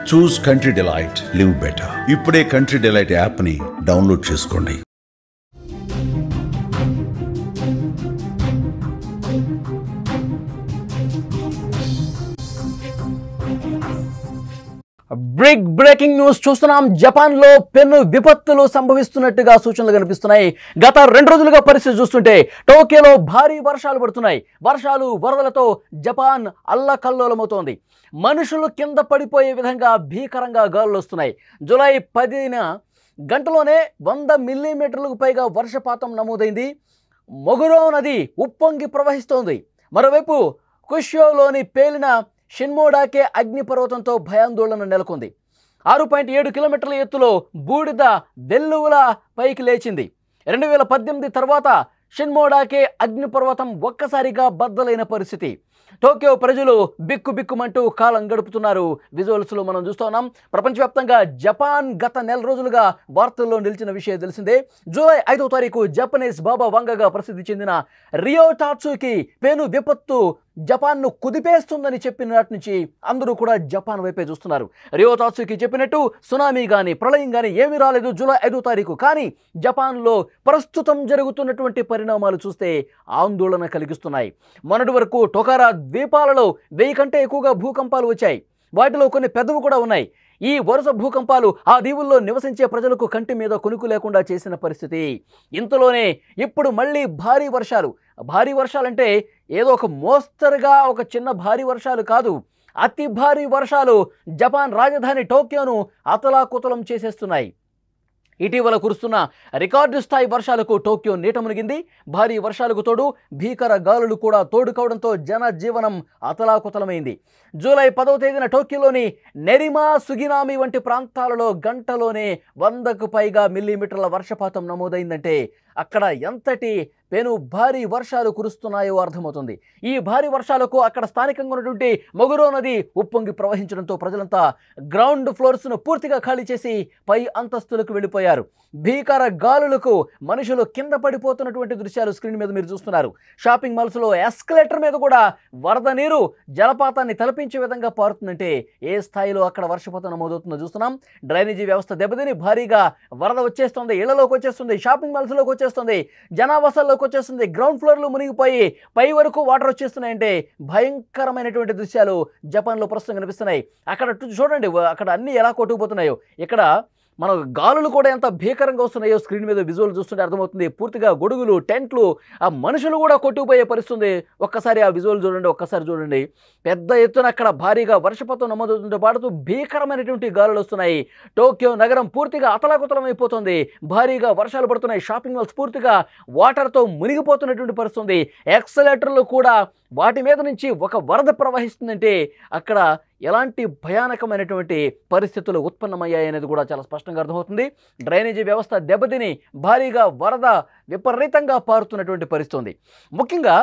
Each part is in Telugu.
చూస్ కంట్రీ డిలైట్, లివ్ బెటర్. ఇప్పుడే కంట్రీ డిలైట్ యాప్ని డౌన్లోడ్ చేసుకోండి. బ్రేకింగ్ న్యూస్ చూస్తున్నాం. జపాన్లో పెను విపత్తులు సంభవిస్తున్నట్టుగా సూచనలు కనిపిస్తున్నాయి. గత 2 రోజులుగా పరిస్థితి చూస్తుంటే టోక్యోలో భారీ వర్షాలు పడుతున్నాయి. వర్షాలు వరదలతో జపాన్ అల్లకల్లోలమవుతోంది. మనుషులు కింద పడిపోయే విధంగా భీకరంగా గాలులు వస్తున్నాయి. జూలై 10న గంటలోనే 100 మిల్లీమీటర్లకు పైగా వర్షపాతం నమోదైంది. మొగురో నది ఉప్పొంగి ప్రవహిస్తోంది. మరోవైపు కుష్యోలోని పేలిన షిన్మోడాకే అగ్నిపర్వతంతో భయాందోళన నెలకొంది. 6.7 కిలోమీటర్ల ఎత్తులో బూడిద వెల్లువల పైకి లేచింది. 2018 తర్వాత షిన్మోడాకే అగ్నిపర్వతం ఒక్కసారిగా బద్దలైన పరిస్థితి. టోక్యో ప్రజలు బిక్కుబిక్కుమంటూ కాలం గడుపుతున్నారు. విజువల్స్లో మనం చూస్తున్నాం. ప్రపంచవ్యాప్తంగా జపాన్ గత నెల రోజులుగా వార్తల్లో నిలిచిన విషయం తెలిసిందే. జూలై 5వ తారీఖు జపనీస్ బాబా వంగగా ప్రసిద్ధి చెందిన రియో టాట్సుకి పెను విపత్తు జపాన్ను కుదిపేస్తుందని చెప్పిన నాటి నుంచి అందరూ కూడా జపాన్ వైపే చూస్తున్నారు. రియో టాట్సుకి చెప్పినట్టు సునామీ కానీ ప్రళయం కానీ ఏమీ రాలేదు జూలై 5వ తారీఖు. కానీ జపాన్లో ప్రస్తుతం జరుగుతున్నటువంటి పరిణామాలు చూస్తే ఆందోళన కలిగిస్తున్నాయి. మొన్నటి వరకు టొకారా ద్వీపాలలో 1000 కంటే ఎక్కువగా భూకంపాలు వచ్చాయి. వాటిలో కొన్ని పెద్దవి కూడా ఉన్నాయి. ఈ వరుస భూకంపాలు ఆ దీవుల్లో నివసించే ప్రజలకు కంటి మీద కొనుకు లేకుండా చేసిన పరిస్థితి. ఇంతలోనే ఇప్పుడు మళ్ళీ భారీ వర్షాలంటే ఏదో ఒక మోస్తరుగా ఒక చిన్న భారీ వర్షాలు కాదు, అతి భారీ వర్షాలు జపాన్ రాజధాని టోక్యోను అతలాకుతలం చేసేస్తున్నాయి. ఇటీవల కురుస్తున్న రికార్డు స్థాయి వర్షాలకు టోక్యో నీట మునిగింది. భారీ వర్షాలకు తోడు భీకర గాలులు కూడా తోడు కావడంతో జనజీవనం అతలాకుతలమైంది. జూలై 10వ తేదీన టోక్యోలోని నెరిమా, సుగినామి వంటి ప్రాంతాలలో గంటలోనే 100కు పైగా మిల్లీమీటర్ల వర్షపాతం నమోదైందంటే అక్కడ ఎంతటి పెను భారీ వర్షాలు కురుస్తున్నాయో అర్థమవుతుంది. ఈ భారీ వర్షాలకు అక్కడ స్థానికంగా ఉన్నటువంటి మొగురో నది ఉప్పొంగి ప్రవహించడంతో ప్రజలంతా గ్రౌండ్ ఫ్లోర్స్ను పూర్తిగా ఖాళీ చేసి పై అంతస్తులకు వెళ్ళిపోయారు. భీకర గాలులకు మనుషులు కింద పడిపోతున్నటువంటి దృశ్యాలు స్క్రీన్ మీద మీరు చూస్తున్నారు. షాపింగ్ మాల్స్లో ఎస్కలేటర్ మీద కూడా వరద నీరు జలపాతాన్ని తలపించే విధంగా పారుతుందంటే ఏ స్థాయిలో అక్కడ వర్షపాతం నమోదవుతుందో చూస్తున్నాం. డ్రైనేజీ వ్యవస్థ దెబ్బతిని భారీగా వరద వచ్చేస్తుంది, ఇళ్లలోకి వచ్చేస్తుంది, షాపింగ్ మాల్స్లోకి వచ్చేస్తుంది, జనావాసాల్లోకి వచ్చేస్తుంది. గ్రౌండ్ ఫ్లోర్లు మునిగిపోయి పై వరకు వాటర్ వచ్చేస్తున్నాయంటే భయంకరమైనటువంటి దృశ్యాలు జపాన్లో ప్రస్తుతం కనిపిస్తున్నాయి. అక్కడ చూడండి, అక్కడ అన్ని ఎలా కొట్టుకుపోతున్నాయో. ఇక్కడ మన గాలులు కూడా ఎంత భీకరంగా వస్తున్నాయో స్క్రీన్ మీద విజువల్ చూస్తుంటే అర్థమవుతుంది. పూర్తిగా గొడుగులు, టెంట్లు, ఆ మనుషులు కూడా కొట్టుకుపోయే పరిస్థితుంది. ఒక్కసారి ఆ విజువల్ చూడండి. పెద్ద ఎత్తున అక్కడ భారీగా వర్షపాతం నమోదవుతుంటే పాటుతూ భీకరమైనటువంటి గాలులు వస్తున్నాయి. టోక్యో నగరం పూర్తిగా అతలాకుతలం అయిపోతుంది. భారీగా వర్షాలు పడుతున్నాయి. షాపింగ్ మాల్స్ పూర్తిగా వాటర్తో మునిగిపోతున్నటువంటి పరిస్థితుంది. ఎక్సలేటర్లు కూడా వాటి మీద నుంచి ఒక వరద ప్రవహిస్తుందంటే అక్కడ ఎలాంటి భయానకమైనటువంటి పరిస్థితులు ఉత్పన్నమయ్యాయనేది కూడా చాలా స్పష్టంగా అర్థమవుతుంది. డ్రైనేజీ వ్యవస్థ దెబ్బతిని భారీగా వరద విపరీతంగా పారుతున్నటువంటి పరిస్థితి. ముఖ్యంగా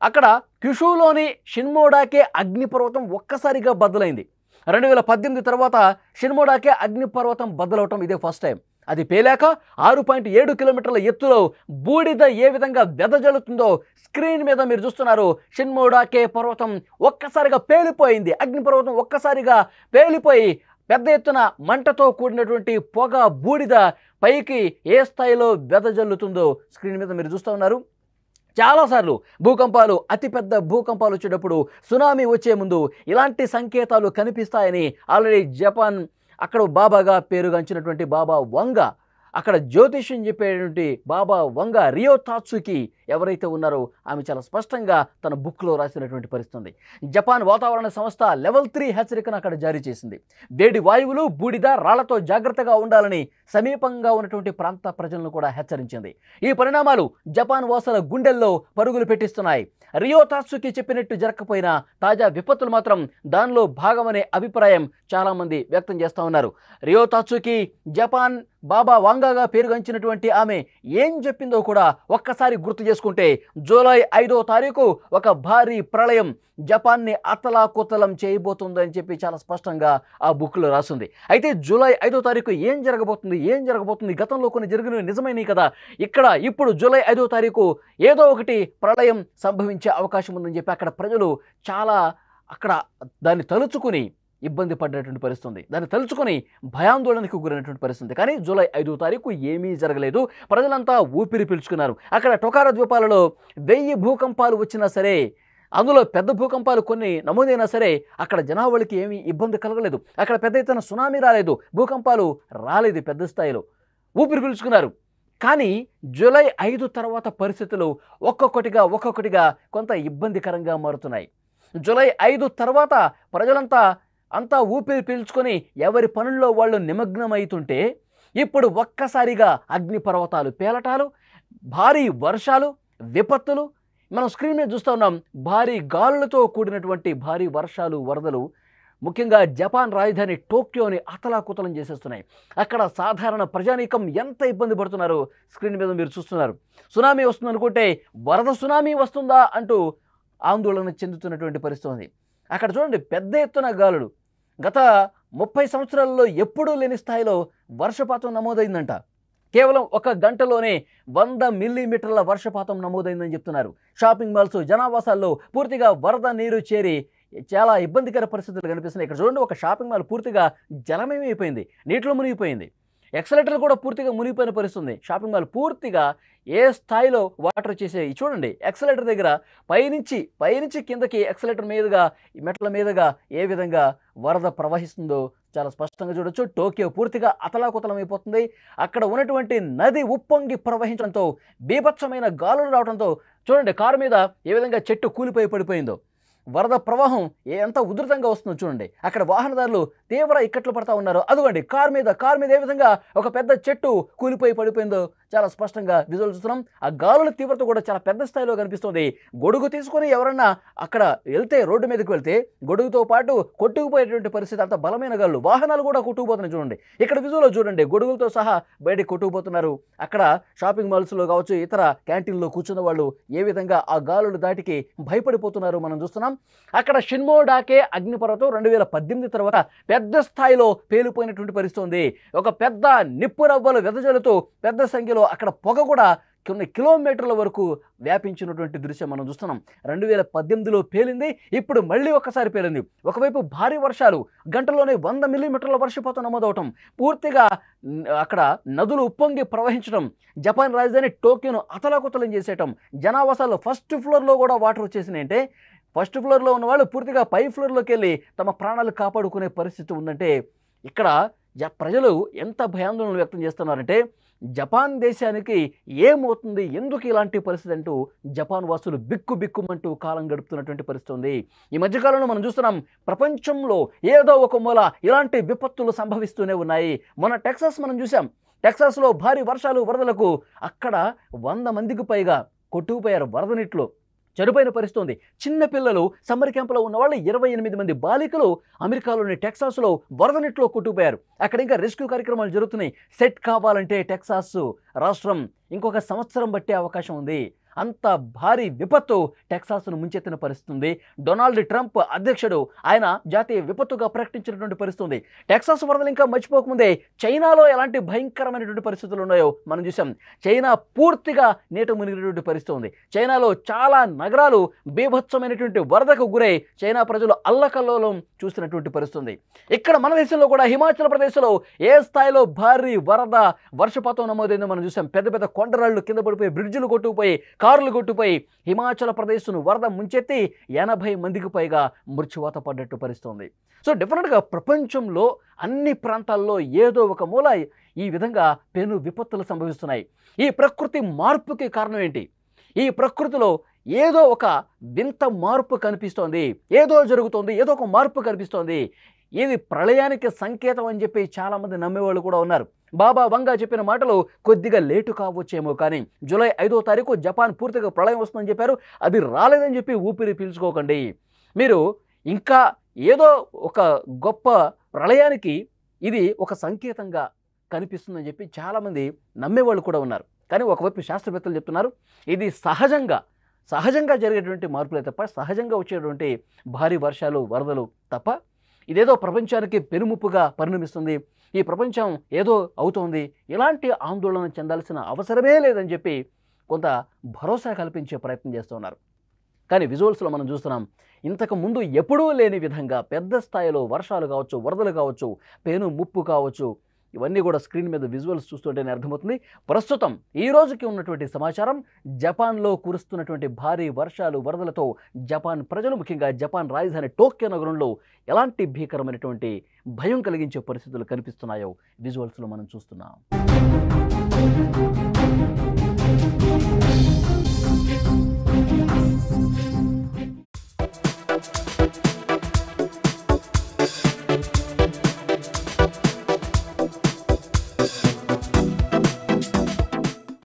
అక్కడ క్యుషులోని షిన్మోడాకే అగ్నిపర్వతం ఒక్కసారిగా బద్దలైంది. 2018 తర్వాత షిన్మోడాకే అగ్నిపర్వతం బద్దలవటం ఇదే ఫస్ట్ టైం. అది పేలాక 6.7 కిలోమీటర్ల ఎత్తులో బూడిద ఏ విధంగా వెదజల్లుతుందో స్క్రీన్ మీద మీరు చూస్తున్నారు. షిన్మోడాకే పర్వతం ఒక్కసారిగా పేలిపోయింది. అగ్నిపర్వతం ఒక్కసారిగా పేలిపోయి పెద్ద ఎత్తున మంటతో కూడినటువంటి పొగ, బూడిద పైకి ఏ స్థాయిలో వెదజల్లుతుందో స్క్రీన్ మీద మీరు చూస్తూ ఉన్నారు. చాలాసార్లు భూకంపాలు, అతిపెద్ద భూకంపాలు వచ్చేటప్పుడు, సునామీ వచ్చే ముందు ఇలాంటి సంకేతాలు కనిపిస్తాయని ఆల్రెడీ జపాన్ అక్కడ బాబాగా పేరుగాంచినటువంటి బాబా వంగ, అక్కడ జ్యోతిష్యం చెప్పేటువంటి బాబా వంగ రియో టాట్సుకి ఎవరైతే ఉన్నారో ఆమె చాలా స్పష్టంగా తన బుక్లో రాసినటువంటి పరిస్థితి. జపాన్ వాతావరణ సంస్థ లెవెల్ 3 హెచ్చరికను అక్కడ జారీ చేసింది. వేడి వాయువులు, బూడిద, రాళ్లతో జాగ్రత్తగా ఉండాలని సమీపంగా ఉన్నటువంటి ప్రాంత ప్రజలను కూడా హెచ్చరించింది. ఈ పరిణామాలు జపాన్ వాసుల గుండెల్లో పరుగులు పెట్టిస్తున్నాయి. రియో టాట్సుకి చెప్పినట్టు జరగకపోయినా తాజా విపత్తులు మాత్రం దానిలో భాగమనే అభిప్రాయం చాలామంది వ్యక్తం చేస్తూ ఉన్నారు. రియో టాట్సుకి జపాన్ బాబా వాంగాగా పేరుగాంచినటువంటి ఆమె ఏం చెప్పిందో కూడా ఒక్కసారి గుర్తు చేసుకుంటే జూలై 5వ తారీఖు ఒక భారీ ప్రళయం జపాన్ని అతలాకుతలం చేయబోతుందని చెప్పి చాలా స్పష్టంగా ఆ బుక్లో రాసింది. అయితే జూలై 5వ తారీఖు ఏం జరగబోతుంది? గతంలో కొన్ని జరిగినవి నిజమైనవి కదా. ఇక్కడ ఇప్పుడు జూలై 5వ తారీఖు ఏదో ఒకటి ప్రళయం సంభవించే అవకాశం ఉందని చెప్పి అక్కడ ప్రజలు చాలా దాన్ని తలుచుకుని ఇబ్బంది పడ్డటువంటి పరిస్థితుంది. దాన్ని తలుచుకొని భయాందోళనకు గురైనటువంటి పరిస్థితి. కానీ జూలై 5వ తారీఖు ఏమీ జరగలేదు. ప్రజలంతా ఊపిరి పీల్చుకున్నారు. అక్కడ టొకారా ద్వీపాలలో 1000 భూకంపాలు వచ్చినా సరే, అందులో పెద్ద భూకంపాలు కొన్ని నమోదైనా సరే అక్కడ జనాభాకి ఏమీ ఇబ్బంది కలగలేదు. అక్కడ పెద్ద ఎత్తున సునామీ రాలేదు, భూకంపాలు రాలేదు పెద్ద స్థాయిలో. ఊపిరి పీల్చుకున్నారు. కానీ జూలై 5 తర్వాత పరిస్థితులు ఒక్కొక్కటిగా కొంత ఇబ్బందికరంగా మారుతున్నాయి. జూలై 5 తర్వాత ప్రజలంతా ఊపిరి పీల్చుకొని ఎవరి పనుల్లో వాళ్ళు నిమగ్నమవుతుంటే ఇప్పుడు ఒక్కసారిగా అగ్నిపర్వతాలు పేలటాలు, భారీ వర్షాలు, విపత్తులు మనం స్క్రీన్ మీద చూస్తూ ఉన్నాం. భారీ గాలులతో కూడినటువంటి భారీ వర్షాలు, వరదలు ముఖ్యంగా జపాన్ రాజధాని టోక్యోని అతలాకుతలం చేసేస్తున్నాయి. అక్కడ సాధారణ ప్రజానీకం ఎంత ఇబ్బంది పడుతున్నారో స్క్రీన్ మీద మీరు చూస్తున్నారు. సునామీ వస్తుందనుకుంటే వరద సునామీ వస్తుందా అంటూ ఆందోళన చెందుతున్నటువంటి పరిస్థితి ఉంది. అక్కడ చూడండి, పెద్ద ఎత్తున గాలులు. గత 30 సంవత్సరాల్లో ఎప్పుడూ లేని స్థాయిలో వర్షపాతం నమోదైందంట. కేవలం 1 గంటలోనే 100 మిల్లీమీటర్ల వర్షపాతం నమోదైందని చెప్తున్నారు. షాపింగ్ మాల్స్, జనావాసాల్లో పూర్తిగా వరద నీరు చేరి చాలా ఇబ్బందికర పరిస్థితులు కనిపిస్తున్నాయి. ఇక్కడ చూడండి, ఒక షాపింగ్ మాల్ పూర్తిగా జలమయమైపోయింది, నీటిలో మునిగిపోయింది. ఎక్సలేటర్లు కూడా పూర్తిగా మునిగిపోయిన పరిస్థితుంది. షాపింగ్ మాల్ పూర్తిగా ఏ స్థాయిలో వాటర్ వచ్చేసాయి చూడండి. ఎక్సలేటర్ దగ్గర పైనుంచి కిందకి ఎక్సలేటర్ మీదుగా, మెట్ల మీదుగా ఏ విధంగా వరద ప్రవహిస్తుందో చాలా స్పష్టంగా చూడొచ్చు. టోక్యో పూర్తిగా అతలాకుతలం అయిపోతుంది. అక్కడ ఉన్నటువంటి నది ఉప్పొంగి ప్రవహించడంతో, బీభత్సమైన గాలులు రావడంతో చూడండి కారు మీద ఏ విధంగా చెట్టు కూలిపోయి పడిపోయిందో. వరద ప్రవాహం ఎంత ఉధృతంగా వస్తుందో చూడండి. అక్కడ వాహనదారులు తీవ్ర ఇక్కట్లు పడతా ఉన్నారు. అదిగోండి కారు మీద ఏ విధంగా ఒక పెద్ద చెట్టు కూలిపోయి పడిపోయిందో చాలా స్పష్టంగా విజువల్ చూస్తున్నాం. ఆ గాలుల తీవ్రత కూడా చాలా పెద్ద స్థాయిలో కనిపిస్తుంది. గొడుగు తీసుకొని ఎవరన్నా అక్కడ వెళ్తే, రోడ్డు మీదకి వెళ్తే గొడుగుతో పాటు కొట్టుకుపోయేటువంటి పరిస్థితి. అంత బలమైన గాలులు, వాహనాలు కూడా కొట్టుకుపోతున్నాయి చూడండి. ఇక్కడ విజువల్లో చూడండి, గొడుగులతో సహా బయటికి కొట్టుకుపోతున్నారు. అక్కడ షాపింగ్ మాల్స్లో కావచ్చు, ఇతర క్యాంటీన్లో కూర్చున్న వాళ్ళు ఏ విధంగా ఆ గాలుల దాటికి భయపడిపోతున్నారు మనం చూస్తున్నాం. అక్కడ షిన్మోడాకే అగ్నిపర్వతం 2018 తర్వాత పెద్ద స్థాయిలో పేలిపోయినటువంటి పరిస్థితి ఉంది. ఒక పెద్ద నిప్పు రవ్వలు వెదజల్లుతూ పెద్ద సంఖ్యలో అక్కడ పొగ కూడా కొన్ని కిలోమీటర్ల వరకు వ్యాపించినటువంటి దృశ్యం మనం చూస్తున్నాం. 2018లో పేలింది, ఇప్పుడు మళ్ళీ ఒక్కసారి పేలింది. ఒకవైపు భారీ వర్షాలు, గంటలోనే 100 మిల్లీమీటర్ల వర్షపాతం నమోదవటం, పూర్తిగా అక్కడ నదులు ఉప్పొంగి ప్రవహించడం, జపాన్ రాజధాని టోక్యోను అతలాకుతలం చేసేయటం, జనావాసాల్లో ఫస్ట్ ఫ్లోర్లో కూడా వాటర్ వచ్చేసినాయంటే ఫస్ట్ ఫ్లోర్లో ఉన్న వాళ్ళు పూర్తిగా పై ఫ్లోర్లోకి వెళ్ళి తమ ప్రాణాలు కాపాడుకునే పరిస్థితి ఉందంటే ఇక్కడ ప్రజలు ఎంత భయాందోళన వ్యక్తం చేస్తున్నారంటే జపాన్ దేశానికి ఏమవుతుంది, ఎందుకు ఇలాంటి పరిస్థితి అంటూ జపాన్ వాసులు బిక్కుమంటూ కాలం గడుపుతున్నటువంటి పరిస్థితి ఉంది. ఈ మధ్యకాలంలో మనం చూస్తున్నాం, ప్రపంచంలో ఏదో ఒక మూల ఇలాంటి విపత్తులు సంభవిస్తూనే ఉన్నాయి. మన టెక్సాస్ మనం చూసాం. టెక్సాస్లో భారీ వర్షాలు, వరదలకు అక్కడ 100 మందికి పైగా కొట్టుకుపోయారు. వరద నీటిలో చనిపోయిన పరిస్థితి ఉంది. చిన్న పిల్లలు, సమ్మర్ క్యాంపులో ఉన్న వాళ్ళు 28 మంది బాలికలు అమెరికాలోని టెక్సాస్లో వరద నీటిలో కొట్టుకుపోయారు. అక్కడ ఇంకా రెస్క్యూ కార్యక్రమాలు జరుగుతున్నాయి. సెట్ కావాలంటే టెక్సాస్ రాష్ట్రం ఇంకొక సంవత్సరం పట్టే అవకాశం ఉంది. అంత భారీ విపత్తు టెక్సాస్ను ముంచెత్తిన పరిస్థితి ఉంది. డొనాల్డ్ ట్రంప్ అధ్యక్షుడు ఆయన జాతీయ విపత్తుగా ప్రకటించినటువంటి పరిస్థితి ఉంది. టెక్సాస్ వరదలు ఇంకా మర్చిపోకముందే చైనాలో ఎలాంటి భయంకరమైనటువంటి పరిస్థితులు ఉన్నాయో మనం చూసాం. చైనా పూర్తిగా నీట మునిగినటువంటి పరిస్థితి ఉంది. చైనాలో చాలా నగరాలు బీభత్సమైనటువంటి వరదకు గురై చైనా ప్రజలు అల్లకల్లోలం చూసినటువంటి పరిస్థితి ఉంది. ఇక్కడ మన దేశంలో కూడా హిమాచల్ ప్రదేశ్లో ఏ స్థాయిలో భారీ వరద వర్షపాతం నమోదైందో మనం చూసాం. పెద్ద పెద్ద కొండరాళ్లు కింద పడిపోయి, బ్రిడ్జిలు కొట్టుకుపోయి, కార్లు కొట్టుపోయి హిమాచల్ ప్రదేశ్ను వరద ముంచెత్తి 80 మందికి పైగా మృత్యువాత పడ్డట్టు పరిస్థితుంది. సో డెఫినెట్గా ప్రపంచంలో అన్ని ప్రాంతాల్లో ఏదో ఒక మూల ఈ విధంగా పెను విపత్తులు సంభవిస్తున్నాయి. ఈ ప్రకృతి మార్పుకి కారణం ఏంటి? ఈ ప్రకృతిలో ఏదో ఒక వింత మార్పు కనిపిస్తోంది, ఏదో జరుగుతోంది, ఏదో ఒక మార్పు కనిపిస్తోంది. ఇది ప్రళయానికి సంకేతం అని చెప్పి చాలామంది నమ్మేవాళ్ళు కూడా ఉన్నారు. బాబా వంగా చెప్పిన మాటలు కొద్దిగా లేటు కావచ్చేమో, కానీ జూలై 5వ తారీఖు జపాన్ పూర్తిగా ప్రళయం వస్తుందని చెప్పారు. అది రాలేదని చెప్పి ఊపిరి పీల్చుకోకండి. మీరు ఇంకా ఏదో ఒక గొప్ప ప్రళయానికి ఇది ఒక సంకేతంగా కనిపిస్తుందని చెప్పి చాలామంది నమ్మేవాళ్ళు కూడా ఉన్నారు. కానీ ఒకవైపు శాస్త్రవేత్తలు చెప్తున్నారు, ఇది సహజంగా జరిగేటువంటి మార్పులే తప్ప, సహజంగా వచ్చేటువంటి భారీ వర్షాలు, వరదలు తప్ప ఇదేదో ప్రపంచానికి పెనుముప్పుగా పరిణమిస్తుంది, ఈ ప్రపంచం ఏదో అవుతోంది, ఇలాంటి ఆందోళన చెందాల్సిన అవసరమే లేదని చెప్పి కొంత భరోసా కల్పించే ప్రయత్నం చేస్తున్నారు. కానీ విజువల్స్లో మనం చూస్తున్నాం ఇంతకు ముందు ఎప్పుడూ లేని విధంగా పెద్ద స్థాయిలో వర్షాలు కావచ్చు, వరదలు కావచ్చు, పెను ముప్పు కావచ్చు, ఇవన్నీ కూడా స్క్రీన్ మీద విజువల్స్ చూస్తుంటేనే అర్థమవుతుంది. ప్రస్తుతం ఈ రోజుకి ఉన్నటువంటి సమాచారం, జపాన్లో కురుస్తున్నటువంటి భారీ వర్షాలు, వరదలతో జపాన్ ప్రజలు, ముఖ్యంగా జపాన్ రాజధాని టోక్యో నగరంలో ఎలాంటి భీకరమైనటువంటి భయం కలిగించే పరిస్థితులు కనిపిస్తున్నాయో విజువల్స్లో మనం చూస్తున్నాం.